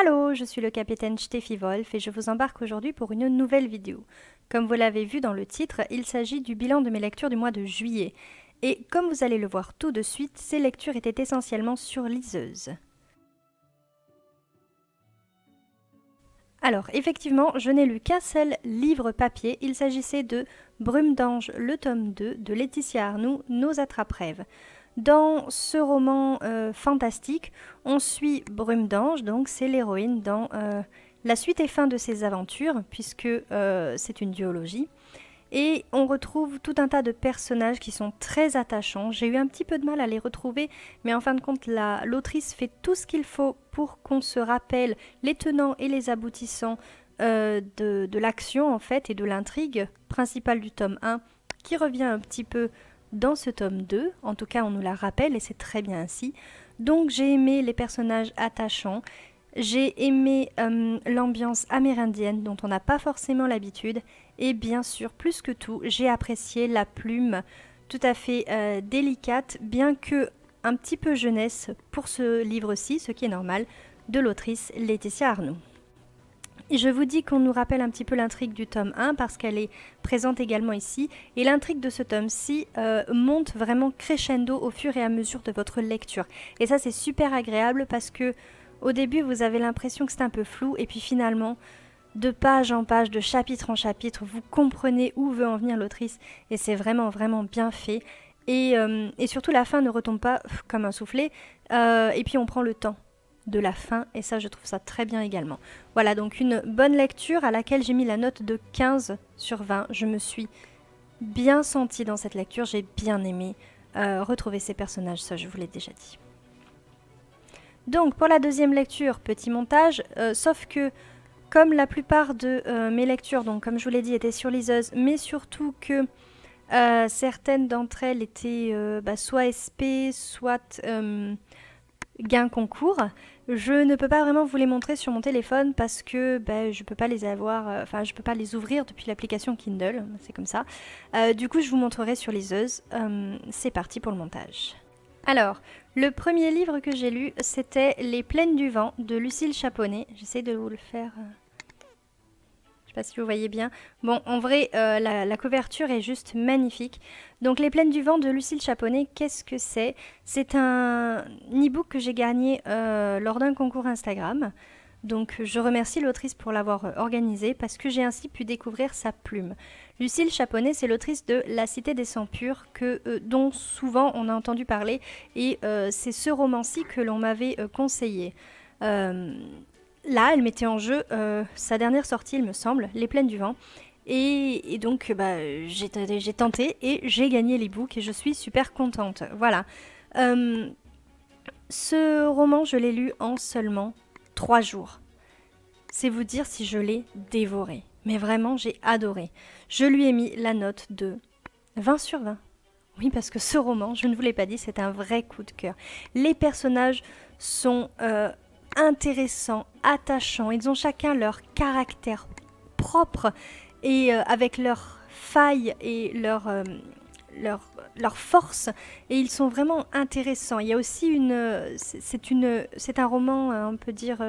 Allô, je suis le capitaine Steffi Wolf et je vous embarque aujourd'hui pour une nouvelle vidéo. Comme vous l'avez vu dans le titre, il s'agit du bilan de mes lectures du mois de juillet. Et comme vous allez le voir tout de suite, ces lectures étaient essentiellement sur Liseuse. Alors, effectivement, je n'ai lu qu'un seul livre papier, il s'agissait de Brume d'ange, le tome 2 de Laetitia Arnoux, Nos attrape-rêves. Dans ce roman fantastique, on suit Brume d'ange, donc c'est l'héroïne dans la suite et fin de ses aventures, puisque c'est une duologie. Et on retrouve tout un tas de personnages qui sont très attachants. J'ai eu un petit peu de mal à les retrouver, mais en fin de compte, l'autrice fait tout ce qu'il faut pour qu'on se rappelle les tenants et les aboutissants de l'action en fait et de l'intrigue principale du tome 1 qui revient un petit peu dans ce tome 2. En tout cas, on nous la rappelle et c'est très bien ainsi. Donc j'ai aimé les personnages attachants. J'ai aimé l'ambiance amérindienne dont on n'a pas forcément l'habitude et bien sûr, plus que tout, j'ai apprécié la plume tout à fait délicate, bien que un petit peu jeunesse pour ce livre-ci, ce qui est normal, de l'autrice Laetitia Arnoux. Et je vous dis qu'on nous rappelle un petit peu l'intrigue du tome 1 parce qu'elle est présente également ici. Et l'intrigue de ce tome-ci monte vraiment crescendo au fur et à mesure de votre lecture. Et ça, c'est super agréable parce que au début, vous avez l'impression que c'est un peu flou. Et puis finalement, de page en page, de chapitre en chapitre, vous comprenez où veut en venir l'autrice. Et c'est vraiment, vraiment bien fait. Et surtout, la fin ne retombe pas comme un soufflet. Et puis, on prend le temps de la fin et ça je trouve ça très bien également. Voilà donc une bonne lecture à laquelle j'ai mis la note de 15 sur 20. Je me suis bien sentie dans cette lecture, j'ai bien aimé retrouver ces personnages, ça je vous l'ai déjà dit. Donc pour la deuxième lecture, petit montage, sauf que comme la plupart de mes lectures, donc comme je vous l'ai dit, étaient sur Liseuse, mais surtout que certaines d'entre elles étaient soit SP, soit gain concours. Je ne peux pas vraiment vous les montrer sur mon téléphone parce que je peux pas les avoir, je peux pas les ouvrir depuis l'application Kindle, c'est comme ça. Du coup, je vous montrerai sur Liseuse. C'est parti pour le montage. Alors, le premier livre que j'ai lu, c'était Les Plaines du Vent de Lucille Chaponnet. J'essaie de vous le faire. Je sais pas si vous voyez bien. Bon, en vrai, la couverture est juste magnifique. Donc, Les Plaines du Vent de Lucille Chaponnet, qu'est-ce que c'est? C'est un e-book que j'ai gagné lors d'un concours Instagram. Donc, je remercie l'autrice pour l'avoir organisé parce que j'ai ainsi pu découvrir sa plume. Lucille Chaponnet, c'est l'autrice de La Cité des Sangs Purs, dont souvent on a entendu parler. Et c'est ce roman-ci que l'on m'avait conseillé. Là, elle mettait en jeu sa dernière sortie, il me semble, Les Plaines du Vent. Et donc, j'ai tenté et j'ai gagné l'e-book et je suis super contente. Voilà. Ce roman, je l'ai lu en seulement 3 jours. C'est vous dire si je l'ai dévoré. Mais vraiment, j'ai adoré. Je lui ai mis la note de 20 sur 20. Oui, parce que ce roman, je ne vous l'ai pas dit, c'est un vrai coup de cœur. Les personnages sont intéressants, attachants. Ils ont chacun leur caractère propre et avec leurs failles et leur force. Et ils sont vraiment intéressants. Il y a aussi c'est un roman, on peut dire,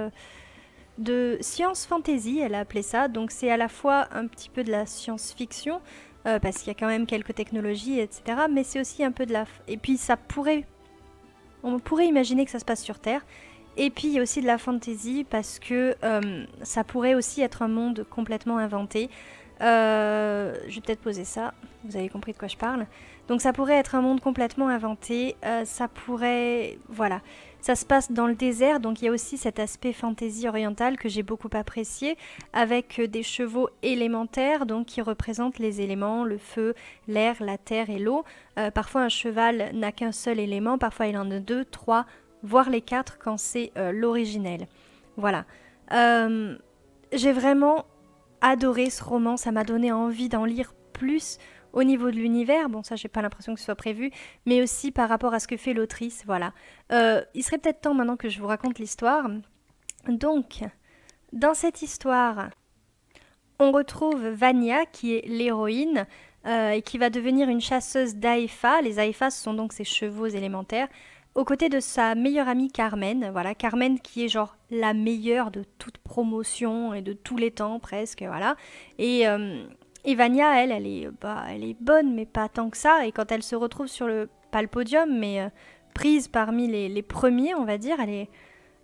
de science fantasy, elle a appelé ça. Donc c'est à la fois un petit peu de la science-fiction, parce qu'il y a quand même quelques technologies, etc. Mais c'est aussi un peu de la... Et puis on pourrait imaginer que ça se passe sur Terre. Et puis il y a aussi de la fantasy parce que ça pourrait aussi être un monde complètement inventé. Je vais peut-être poser ça, vous avez compris de quoi je parle. Donc ça pourrait être un monde complètement inventé, ça pourrait... Voilà, ça se passe dans le désert, donc il y a aussi cet aspect fantasy orientale que j'ai beaucoup apprécié, avec des chevaux élémentaires, donc qui représentent les éléments, le feu, l'air, la terre et l'eau. Parfois un cheval n'a qu'un seul élément, parfois il en a 2, 3, voire les 4 quand c'est l'originel. Voilà. J'ai vraiment adoré ce roman, ça m'a donné envie d'en lire plus au niveau de l'univers. Bon, ça, j'ai pas l'impression que ce soit prévu, mais aussi par rapport à ce que fait l'autrice, voilà. Il serait peut-être temps maintenant que je vous raconte l'histoire. Donc, dans cette histoire, on retrouve Vania, qui est l'héroïne, et qui va devenir une chasseuse d'Aïfa. Les Aïfas, ce sont donc ces chevaux élémentaires. aux côtés de sa meilleure amie Carmen. Voilà, Carmen qui est genre la meilleure de toute promotion et de tous les temps presque, voilà. Et, euh, et Vania, elle est bonne, mais pas tant que ça. Et quand elle se retrouve sur pas le podium, mais prise parmi les premiers, on va dire,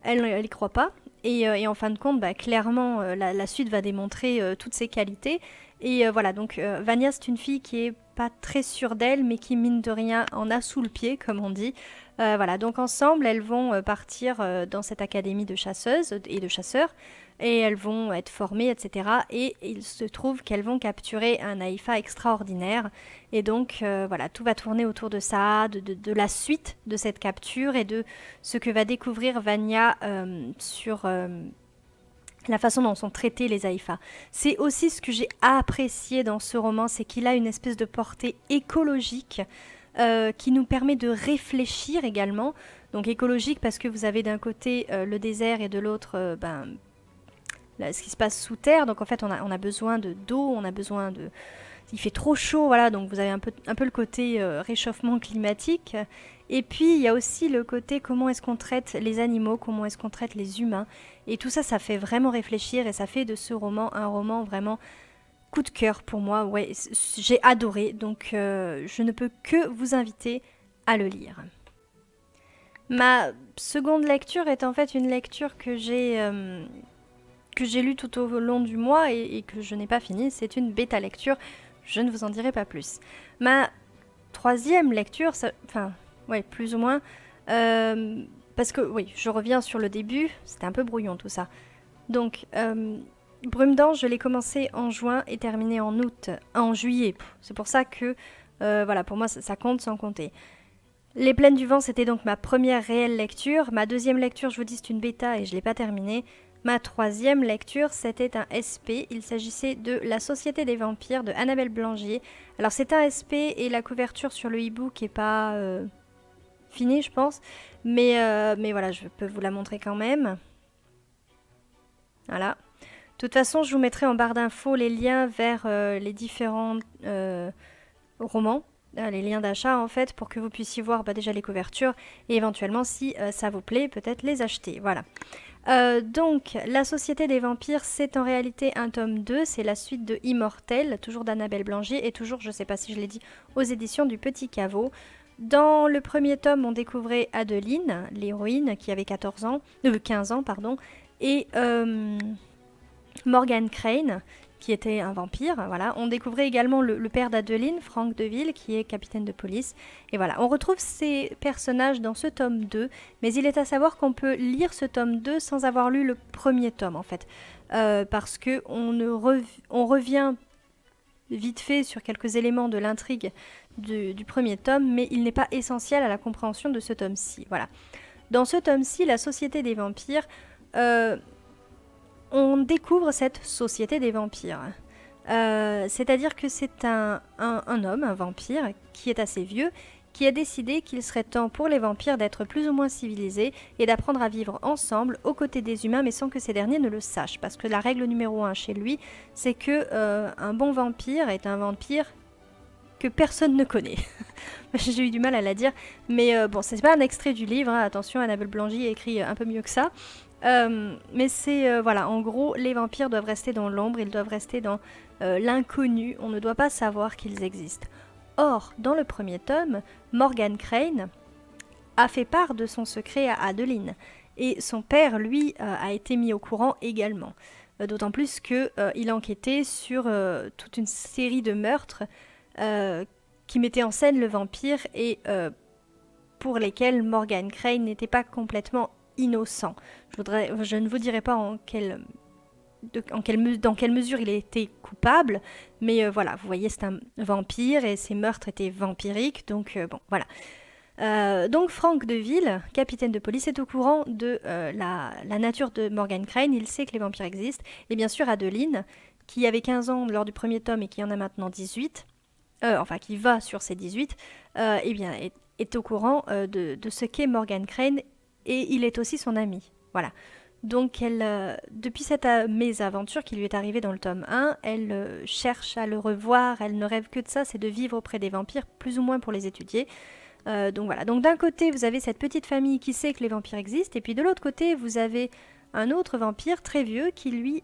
elle y croit pas. Et en fin de compte, bah, clairement, la suite va démontrer toutes ses qualités. Et voilà, donc Vania, c'est une fille qui est pas très sûre d'elle, mais qui, mine de rien, en a sous le pied, comme on dit. Voilà, donc ensemble, elles vont partir dans cette académie de chasseuses et de chasseurs, et elles vont être formées, etc. Et il se trouve qu'elles vont capturer un Haïfa extraordinaire. Et donc, voilà, tout va tourner autour de ça, de la suite de cette capture et de ce que va découvrir Vania sur la façon dont sont traités les Haïfas. C'est aussi ce que j'ai apprécié dans ce roman, c'est qu'il a une espèce de portée écologique qui nous permet de réfléchir également. Donc écologique parce que vous avez d'un côté le désert et de l'autre ce qui se passe sous terre. Donc en fait on a besoin d'eau, on a besoin de... Il fait trop chaud, voilà, donc vous avez un peu le côté réchauffement climatique. Et puis il y a aussi le côté comment est-ce qu'on traite les animaux, comment est-ce qu'on traite les humains. Et tout ça, ça fait vraiment réfléchir et ça fait de ce roman un roman vraiment coup de cœur pour moi. Ouais, j'ai adoré, donc je ne peux que vous inviter à le lire. Ma seconde lecture est en fait une lecture que j'ai lue tout au long du mois et que je n'ai pas finie. C'est une bêta lecture, je ne vous en dirai pas plus. Ma troisième lecture, enfin, ouais, plus ou moins, parce que oui, je reviens sur le début, c'était un peu brouillon tout ça. Donc, Brume d'Ange, je l'ai commencé en juin et terminé en août, en juillet. C'est pour ça que, voilà, pour moi, ça compte sans compter. Les Plaines du Vent, c'était donc ma première réelle lecture. Ma deuxième lecture, je vous dis, c'est une bêta et je ne l'ai pas terminée. Ma troisième lecture, c'était un SP. Il s'agissait de La Société des Vampires de Annabelle Blangier. Alors, c'est un SP et la couverture sur le e-book n'est pas finie, je pense. Mais voilà, je peux vous la montrer quand même. Voilà. De toute façon, je vous mettrai en barre d'infos les liens vers les différents romans, les liens d'achat en fait, pour que vous puissiez voir déjà les couvertures et éventuellement, si ça vous plaît, peut-être les acheter. Voilà. Donc, La Société des Vampires, c'est en réalité un tome 2, c'est la suite de Immortel, toujours d'Annabelle Blangier, et toujours, je ne sais pas si je l'ai dit, aux éditions du Petit Caveau. Dans le premier tome, on découvrait Adeline, l'héroïne, qui avait 15 ans, pardon, et Morgan Crane, qui était un vampire, voilà. On découvrait également le père d'Adeline, Franck Deville, qui est capitaine de police. Et voilà, on retrouve ces personnages dans ce tome 2, mais il est à savoir qu'on peut lire ce tome 2 sans avoir lu le premier tome, en fait. Parce que on revient vite fait sur quelques éléments de l'intrigue du premier tome, mais il n'est pas essentiel à la compréhension de ce tome-ci. Voilà. Dans ce tome-ci, la Société des Vampires... on découvre cette société des vampires. C'est-à-dire que c'est un homme, un vampire, qui est assez vieux, qui a décidé qu'il serait temps pour les vampires d'être plus ou moins civilisés et d'apprendre à vivre ensemble aux côtés des humains, mais sans que ces derniers ne le sachent. Parce que la règle numéro 1 chez lui, c'est que un bon vampire est un vampire que personne ne connaît. J'ai eu du mal à la dire, mais bon, c'est pas un extrait du livre, hein. Attention, Annabelle Blangier écrit un peu mieux que ça. Mais c'est, voilà, en gros, les vampires doivent rester dans l'ombre, ils doivent rester dans l'inconnu, on ne doit pas savoir qu'ils existent. Or, dans le premier tome, Morgan Crane a fait part de son secret à Adeline, et son père, lui, a été mis au courant également. D'autant plus qu'il enquêtait sur toute une série de meurtres qui mettaient en scène le vampire et pour lesquels Morgan Crane n'était pas complètement innocent. Je ne vous dirai pas dans quelle mesure il a été coupable, mais voilà, vous voyez, c'est un vampire et ses meurtres étaient vampiriques, donc bon, voilà. Donc Franck Deville, capitaine de police, est au courant de la nature de Morgan Crane, il sait que les vampires existent, et bien sûr Adeline, qui avait 15 ans lors du premier tome et qui en a maintenant 18, enfin qui va sur ses 18, eh bien, est au courant de ce qu'est Morgan Crane, et il est aussi son ami. Voilà. Donc depuis cette mésaventure qui lui est arrivée dans le tome 1, elle cherche à le revoir, elle ne rêve que de ça, c'est de vivre auprès des vampires, plus ou moins pour les étudier. Donc voilà, donc d'un côté vous avez cette petite famille qui sait que les vampires existent, et puis de l'autre côté vous avez un autre vampire très vieux qui lui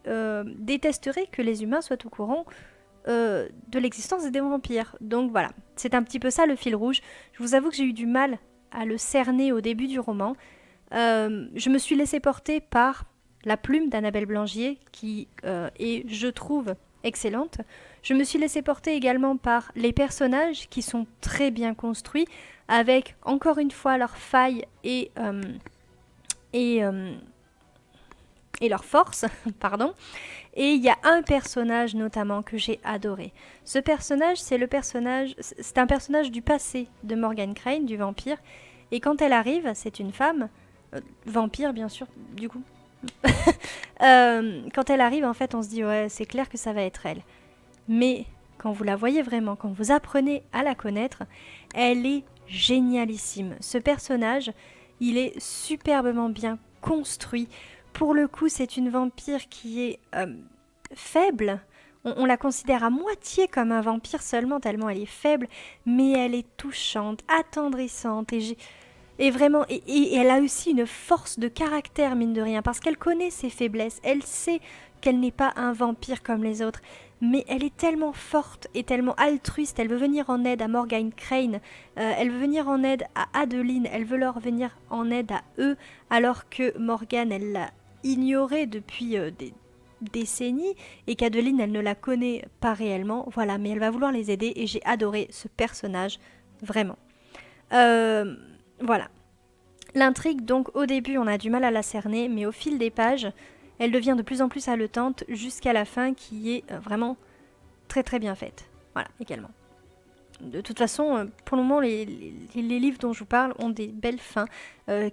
détesterait que les humains soient au courant de l'existence des vampires. Donc voilà, c'est un petit peu ça le fil rouge. Je vous avoue que j'ai eu du mal à le cerner au début du roman. Je me suis laissée porter par la plume d'Annabelle Blangier, qui est, je trouve, excellente. Je me suis laissée porter également par les personnages qui sont très bien construits, avec encore une fois leurs failles et leurs forces, pardon. Et il y a un personnage notamment que j'ai adoré. Ce personnage, c'est un personnage du passé de Morgan Crane, du vampire. Et quand elle arrive, c'est une femme, vampire bien sûr, du coup. Quand elle arrive, en fait, on se dit ouais, c'est clair que ça va être elle. Mais quand vous la voyez vraiment, quand vous apprenez à la connaître, elle est génialissime. Ce personnage, il est superbement bien construit. Pour le coup, c'est une vampire qui est faible. On la considère à moitié comme un vampire seulement, tellement elle est faible, mais elle est touchante, attendrissante, et vraiment, et elle a aussi une force de caractère, mine de rien, parce qu'elle connaît ses faiblesses, elle sait qu'elle n'est pas un vampire comme les autres, mais elle est tellement forte et tellement altruiste, elle veut venir en aide à Morgan Crane, elle veut venir en aide à Adeline, elle veut leur venir en aide à eux, alors que Morgan, elle l'a ignorée depuis des décennies, et qu'Adeline, elle ne la connaît pas réellement, voilà, mais elle va vouloir les aider, et j'ai adoré ce personnage, vraiment. Voilà. L'intrigue, donc, au début, on a du mal à la cerner, mais au fil des pages, elle devient de plus en plus haletante jusqu'à la fin qui est vraiment très très bien faite. Voilà, également. De toute façon, pour le moment, les livres dont je vous parle ont des belles fins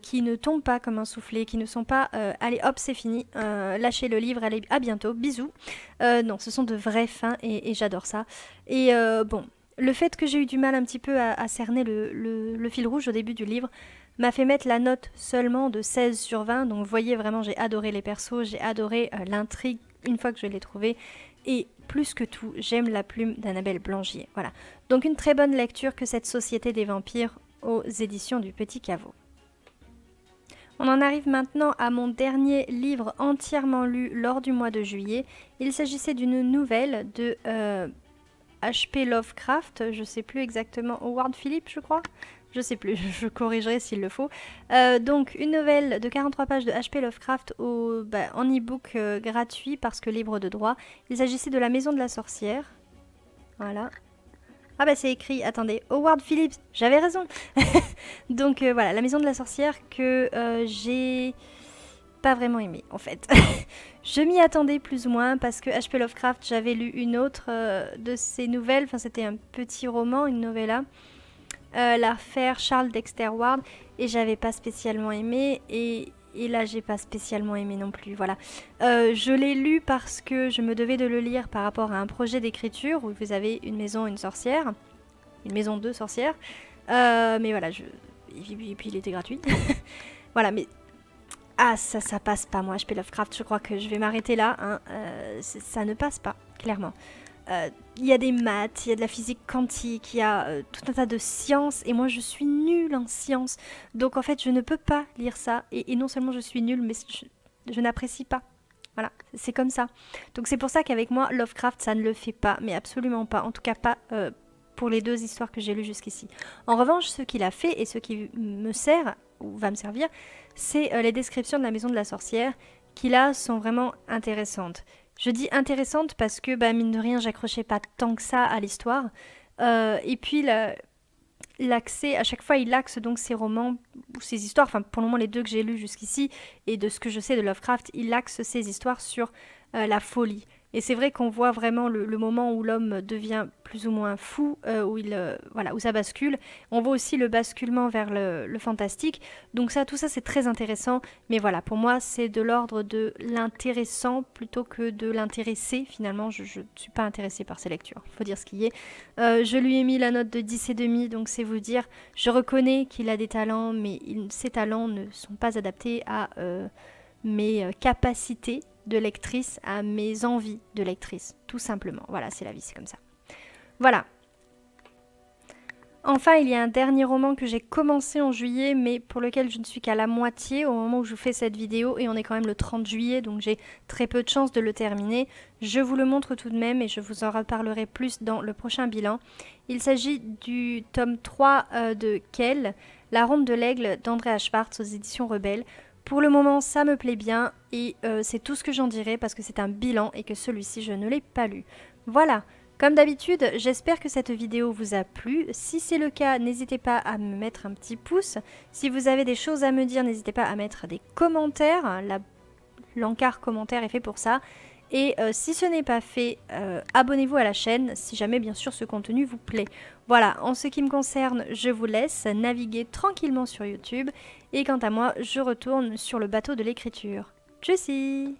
qui ne tombent pas comme un soufflet, qui ne sont pas allez hop, c'est fini, lâchez le livre, allez, à bientôt, bisous. Non, ce sont de vraies fins et j'adore ça. Et bon, le fait que j'ai eu du mal un petit peu à cerner le fil rouge au début du livre m'a fait mettre la note seulement de 16 sur 20. Donc vous voyez, vraiment, j'ai adoré les persos, j'ai adoré l'intrigue une fois que je l'ai trouvée. Et plus que tout, j'aime la plume d'Annabelle Blangier. Voilà. Donc une très bonne lecture que cette Société des vampires aux éditions du Petit Caveau. On en arrive maintenant à mon dernier livre entièrement lu lors du mois de juillet. Il s'agissait d'une nouvelle de H.P. Lovecraft, je sais plus exactement, Howard Phillips je crois, je sais plus, je corrigerai s'il le faut. Donc une nouvelle de 43 pages de H.P. Lovecraft en e-book gratuit parce que libre de droit. Il s'agissait de La Maison de la Sorcière. Voilà. Ah bah c'est écrit, attendez, Howard Phillips, j'avais raison. Donc voilà, La Maison de la Sorcière que j'ai pas vraiment aimé en fait. Je m'y attendais plus ou moins parce que H.P. Lovecraft, j'avais lu une autre de ses nouvelles, enfin c'était un petit roman, une novella, l'affaire Charles Dexter Ward, et j'avais pas spécialement aimé, et là j'ai pas spécialement aimé non plus, voilà. Je l'ai lu parce que je me devais de le lire par rapport à un projet d'écriture où vous avez une maison, une sorcière, une maison de sorcières, mais voilà, et puis il était gratuit. Voilà, mais ah, ça passe pas, moi, H.P. Lovecraft, je crois que je vais m'arrêter là, hein. Ça ne passe pas, clairement. Il y a des maths, il y a de la physique quantique, il y a tout un tas de sciences, et moi je suis nulle en sciences. Donc en fait, je ne peux pas lire ça, et non seulement je suis nulle, mais je n'apprécie pas. Voilà, c'est comme ça. Donc c'est pour ça qu'avec moi, Lovecraft, ça ne le fait pas, mais absolument pas. En tout cas pas pour les deux histoires que j'ai lues jusqu'ici. En revanche, ce qu'il a fait, et ce qui me sert, ou va me servir, c'est les descriptions de la maison de la sorcière, qui là sont vraiment intéressantes. Je dis intéressantes parce que, mine de rien, j'accrochais pas tant que ça à l'histoire. Et puis, l'accès, à chaque fois, il axe donc ses romans ou ses histoires, enfin pour le moment les deux que j'ai lus jusqu'ici, et de ce que je sais de Lovecraft, il axe ses histoires sur la folie. Et c'est vrai qu'on voit vraiment le moment où l'homme devient plus ou moins fou, où ça bascule. On voit aussi le basculement vers le fantastique. Donc tout ça c'est très intéressant. Mais voilà, pour moi c'est de l'ordre de l'intéressant plutôt que de l'intéresser. Finalement, je ne suis pas intéressée par ces lectures. Il faut dire ce qui est. Je lui ai mis la note de 10,5, donc c'est vous dire. Je reconnais qu'il a des talents, mais ces talents ne sont pas adaptés à mes capacités de lectrice, à mes envies de lectrice, tout simplement. Voilà, c'est la vie, c'est comme ça. Voilà. Enfin, il y a un dernier roman que j'ai commencé en juillet, mais pour lequel je ne suis qu'à la moitié au moment où je vous fais cette vidéo, et on est quand même le 30 juillet, donc j'ai très peu de chances de le terminer. Je vous le montre tout de même et je vous en reparlerai plus dans le prochain bilan. Il s'agit du tome 3 de Kell, La Ronde de l'Aigle d'Andrea Schwartz aux éditions Rebelles. Pour le moment, ça me plaît bien et c'est tout ce que j'en dirai parce que c'est un bilan et que celui-ci, je ne l'ai pas lu. Voilà. Comme d'habitude, j'espère que cette vidéo vous a plu. Si c'est le cas, n'hésitez pas à me mettre un petit pouce. Si vous avez des choses à me dire, n'hésitez pas à mettre des commentaires. L'encart commentaire est fait pour ça. Et si ce n'est pas fait, abonnez-vous à la chaîne si jamais bien sûr ce contenu vous plaît. Voilà, en ce qui me concerne, je vous laisse naviguer tranquillement sur YouTube. Et quant à moi, je retourne sur le bateau de l'écriture. Tchussy!